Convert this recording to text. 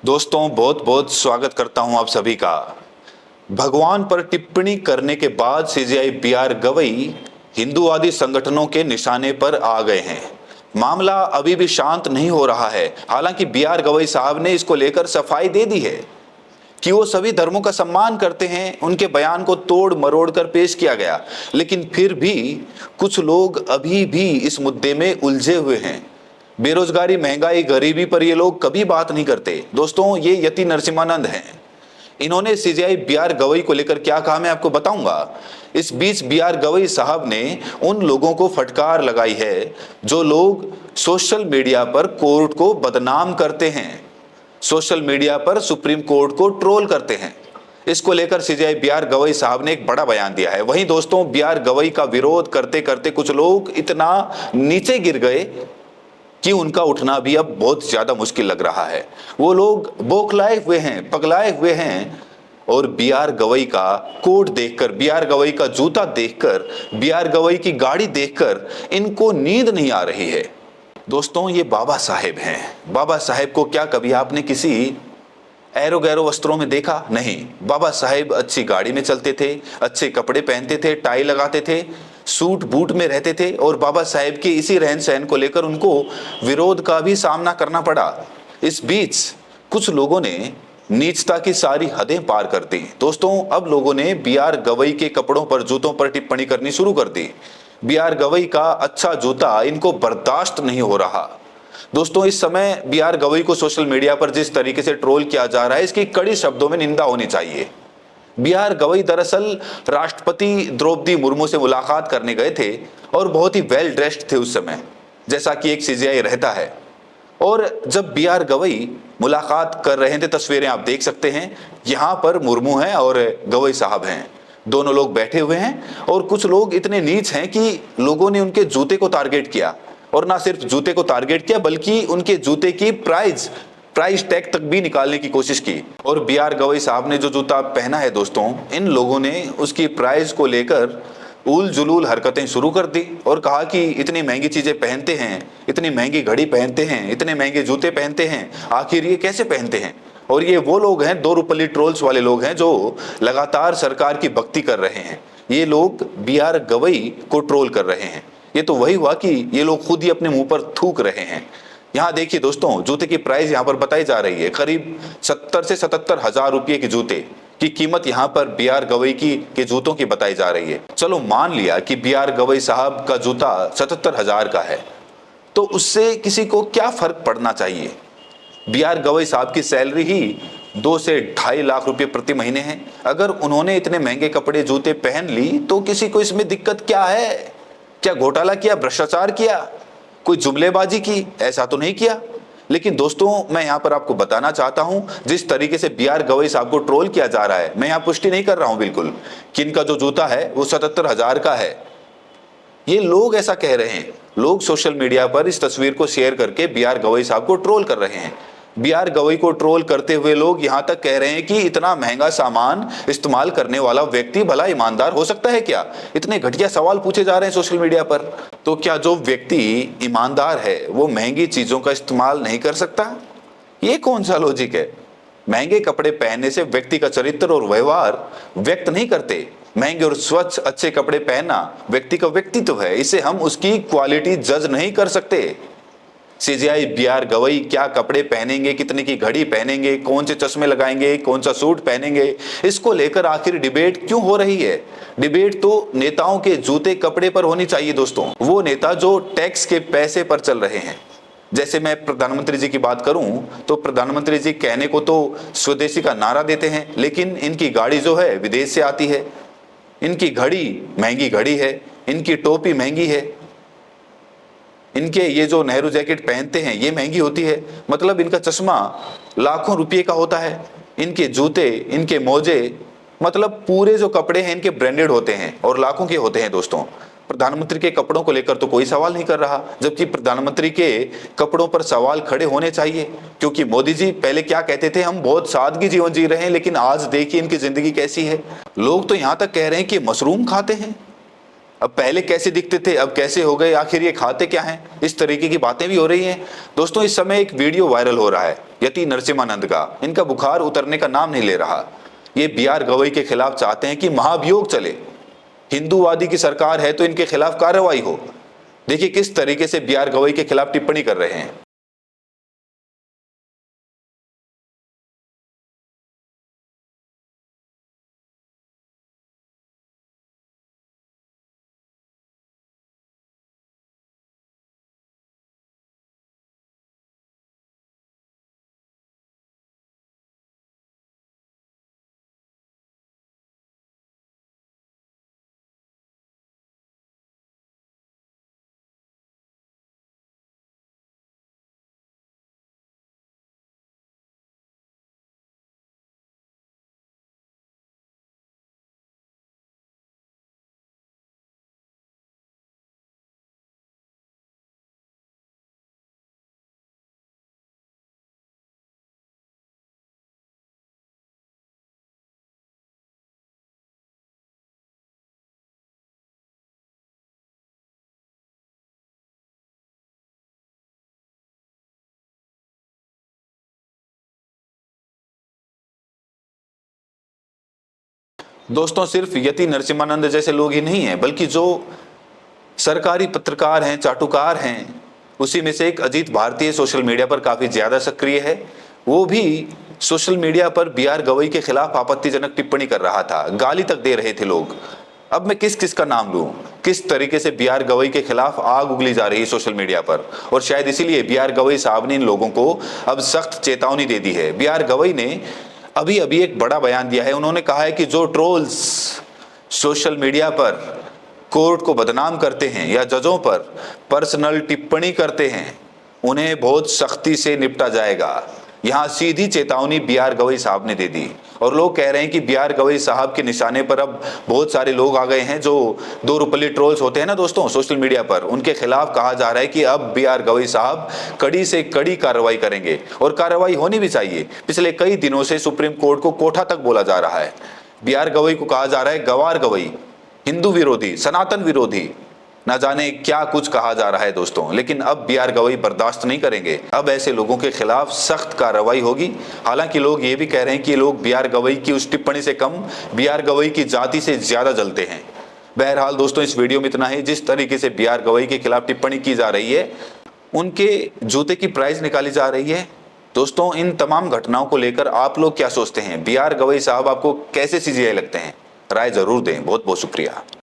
दोस्तों, बहुत बहुत स्वागत करता हूं आप सभी का। भगवान पर टिप्पणी करने के बाद सीजेआई बीआर गवई हिंदूवादी संगठनों के निशाने पर आ गए हैं। मामला अभी भी शांत नहीं हो रहा है। हालांकि बीआर गवई साहब ने इसको लेकर सफाई दे दी है कि वो सभी धर्मों का सम्मान करते हैं। उनके बयान को तोड़ मरोड़ कर पेश किया गया, लेकिन फिर भी कुछ लोग अभी भी इस मुद्दे में उलझे हुए हैं। बेरोजगारी, महंगाई, गरीबी पर ये लोग कभी बात नहीं करते। दोस्तों, ये यति नरसिम्हानंद हैं। इन्होंने सीजेआई बीआर गवई को लेकर क्या कहा मैं आपको बताऊंगा। इस बीच बीआर गवई साहब ने उन लोगों को फटकार लगाई है जो लोग सोशल मीडिया पर कोर्ट को बदनाम करते हैं, सोशल मीडिया पर सुप्रीम कोर्ट को ट्रोल करते हैं। इसको लेकर सीजेआई बीआर गवई साहब ने एक बड़ा बयान दिया है। वहीं दोस्तों, बीआर गवई का विरोध करते करते कुछ लोग इतना नीचे गिर गए कि उनका उठना भी अब बहुत ज्यादा मुश्किल लग रहा है। वो लोग बौखलाए हुए हैं, पगलाए हुए हैं और बीआर गवई का कोट देखकर, बीआर गवई का जूता देखकर, बीआर गवई की गाड़ी देखकर इनको नींद नहीं आ रही है। दोस्तों, ये बाबा साहेब हैं। बाबा साहेब को क्या कभी आपने किसी एरो गैरो वस्त्रों में देखा? नहीं। बाबा साहेब अच्छी गाड़ी में चलते थे, अच्छे कपड़े पहनते थे, टाई लगाते थे, सूट बूट में रहते थे और बाबा साहेब के इसी रहन सहन को लेकर उनको विरोध का भी सामना करना पड़ा। इस बीच कुछ लोगों ने नीचता की सारी हदें पार कर दी। दोस्तों, अब लोगों ने बीआर गवई के कपड़ों पर, जूतों पर टिप्पणी करनी शुरू कर दी। बीआर गवई का अच्छा जूता इनको बर्दाश्त नहीं हो रहा। दोस्तों, इस समय बीआर गवई को सोशल मीडिया पर जिस तरीके से ट्रोल किया जा रहा है, इसकी कड़ी शब्दों में निंदा होनी चाहिए। बीआर गवई दरअसल राष्ट्रपति द्रौपदी मुर्मू से मुलाकात करने गए थे और बहुत ही वेल ड्रेस्ड थे उस समय, जैसा कि एक सीजेआई रहता है। और जब बीआर गवई मुलाकात कर रहे थे, तस्वीरें आप देख सकते हैं, यहाँ पर मुर्मू हैं और गवई साहब हैं, दोनों लोग बैठे हुए हैं। और कुछ लोग इतने नीच हैं कि लोगों ने उनके जूते को टारगेट किया, और ना सिर्फ जूते को टारगेट किया बल्कि उनके जूते की प्राइस टैग तक भी निकालने की कोशिश की। और बीआर गवई साहब ने जो जूता पहना है दोस्तों, इन लोगों ने उसकी प्राइस को लेकर उल जुलूल हरकतें शुरू कर दी और कहा कि इतनी महंगी चीजें पहनते हैं, इतनी महंगी घड़ी पहनते हैं, इतने महंगे जूते पहनते हैं, आखिर ये कैसे पहनते हैं। और ये वो लोग हैं, दो रुपल्ली ट्रोल्स वाले लोग हैं, जो लगातार सरकार की भक्ति कर रहे हैं। ये लोग बीआर गवई को ट्रोल कर रहे हैं। ये तो वही हुआ कि ये लोग खुद ही अपने मुंह पर थूक रहे हैं। यहाँ देखिए दोस्तों, जूते की प्राइस यहाँ पर बताई जा रही है, करीब 70 से 77 हजार रुपये की जूते की कीमत यहाँ पर बीआर गवई के जूतों की बताई जा रही है। चलो मान लिया कि बीआर गवई साहब का जूता 77 हजार का है, तो उससे किसी को क्या फर्क पड़ना चाहिए। बीआर गवई साहब की सैलरी ही 2 से 2.5 लाख रुपए प्रति महीने है। अगर उन्होंने इतने महंगे कपड़े जूते पहन ली तो किसी को इसमें दिक्कत क्या है? क्या घोटाला किया, भ्रष्टाचार किया, कोई जुमलेबाजी की? ऐसा तो नहीं किया। लेकिन दोस्तों, मैं यहां पर आपको बताना चाहता हूं, जिस तरीके से बीआर गवई साहब को ट्रोल किया जा रहा है, मैं यहां पुष्टि नहीं कर रहा हूं बिल्कुल कि इनका जो जूता है वो 77 हजार का है। ये लोग ऐसा कह रहे हैं। लोग सोशल मीडिया पर इस तस्वीर को शेयर करके बीआर गवई साहब को ट्रोल कर रहे हैं। बीआर गवई को ट्रोल करते हुए लोग यहां तक कह रहे हैं कि इतना महंगा सामान इस्तेमाल करने वाला व्यक्ति भला ईमानदार हो सकता है क्या? इतने घटिया सवाल पूछे जा रहे हैं सोशल मीडिया पर। तो क्या जो व्यक्ति ईमानदार है वो महंगी चीजों का इस्तेमाल नहीं कर सकता? ये कौन सा लॉजिक है? महंगे कपड़े पहनने से व्यक्ति का चरित्र और व्यवहार व्यक्त नहीं करते। महंगे और स्वच्छ अच्छे कपड़े पहनना व्यक्ति का व्यक्तित्व है, इसे हम उसकी क्वालिटी जज नहीं कर सकते। सीजेआई बीआर गवई क्या कपड़े पहनेंगे, कितने की घड़ी पहनेंगे, कौन से चश्मे लगाएंगे, कौन सा सूट पहनेंगे, इसको लेकर आखिर डिबेट क्यों हो रही है? डिबेट तो नेताओं के जूते कपड़े पर होनी चाहिए दोस्तों। वो नेता जो टैक्स के पैसे पर चल रहे हैं। जैसे मैं प्रधानमंत्री जी की बात करूं तो प्रधानमंत्री जी कहने को तो स्वदेशी का नारा देते हैं, लेकिन इनकी गाड़ी जो है विदेश से आती है, इनकी घड़ी महंगी घड़ी है, इनकी टोपी महंगी है, इनके ये जो नेहरू जैकेट पहनते हैं ये महंगी होती है, मतलब इनका चश्मा लाखों रुपये का होता है, इनके जूते, इनके मोजे, मतलब पूरे जो कपड़े हैं इनके ब्रांडेड होते हैं और लाखों के होते हैं दोस्तों। प्रधानमंत्री के कपड़ों को लेकर तो कोई सवाल नहीं कर रहा, जबकि प्रधानमंत्री के कपड़ों पर सवाल खड़े होने चाहिए। क्योंकि मोदी जी पहले क्या कहते थे, हम बहुत सादगी जीवन जी रहे हैं, लेकिन आज देखिए इनकी जिंदगी कैसी है। लोग तो यहाँ तक कह रहे हैं कि मशरूम खाते हैं। अब पहले कैसे दिखते थे, अब कैसे हो गए, आखिर ये खाते क्या हैं, इस तरीके की बातें भी हो रही हैं। दोस्तों इस समय एक वीडियो वायरल हो रहा है यति नरसिम्हानंद का। इनका बुखार उतरने का नाम नहीं ले रहा। ये बी.आर. गवई के खिलाफ चाहते हैं कि महाभियोग चले, हिंदूवादी की सरकार है तो इनके खिलाफ कार्रवाई हो। देखिए किस तरीके से बी.आर. गवई के खिलाफ टिप्पणी कर रहे हैं। दोस्तों सिर्फ यति नरसिम्हानंद जैसे लोग ही नहीं हैं, बल्कि जो सरकारी पत्रकार हैं, चाटुकार हैं, उसी में से एक अजीत भारतीय सोशल मीडिया पर काफी ज्यादा सक्रिय है। वो भी सोशल मीडिया पर बी.आर. गवई के खिलाफ आपत्तिजनक टिप्पणी कर रहा था, गाली तक दे रहे थे लोग। अब मैं किस किस का नाम लूं, किस तरीके से बी.आर. गवई के खिलाफ आग उगली जा रही है सोशल मीडिया पर। और शायद इसीलिए बी.आर. गवई साहब ने इन लोगों को अब सख्त चेतावनी दे दी है। बी.आर. गवई ने अभी अभी एक बड़ा बयान दिया है। उन्होंने कहा है कि जो ट्रोल्स सोशल मीडिया पर कोर्ट को बदनाम करते हैं या जजों पर पर्सनल टिप्पणी करते हैं, उन्हें बहुत सख्ती से निपटा जाएगा। यहां सीधी चेतावनी बी.आर. गवई साहब ने दे दी। और लोग कह रहे हैं कि बी.आर. गवई साहब के निशाने पर अब बहुत सारे लोग आ गए हैं। जो 2 रुपये ट्रोल्स होते हैं ना दोस्तों सोशल मीडिया पर, उनके खिलाफ कहा जा रहा है कि अब बी.आर. गवई साहब कड़ी से कड़ी कार्रवाई करेंगे, और कार्रवाई होनी भी चाहिए। पिछले कई दिनों से सुप्रीम कोर्ट को कोठा तक बोला जा रहा है। बी.आर. गवई को कहा जा रहा है गवार गवई, हिंदू विरोधी, सनातन विरोधी, ना जाने क्या कुछ कहा जा रहा है दोस्तों। लेकिन अब बी.आर. गवई बर्दाश्त नहीं करेंगे। अब ऐसे लोगों के खिलाफ सख्त कार्रवाई होगी। हालांकि लोग ये भी कह रहे हैं कि लोग बी.आर. गवई की उस टिप्पणी से कम बी.आर. गवई की जाति से ज्यादा जलते हैं। बहरहाल दोस्तों इस वीडियो में इतना ही। जिस तरीके से बी.आर. गवई के खिलाफ टिप्पणी की जा रही है, उनके जूते की प्राइस निकाली जा रही है। दोस्तों इन तमाम घटनाओं को लेकर आप लोग क्या सोचते हैं? बी.आर. गवई साहब आपको कैसे सीजीआई लगते हैं? राय जरूर दें। बहुत बहुत शुक्रिया।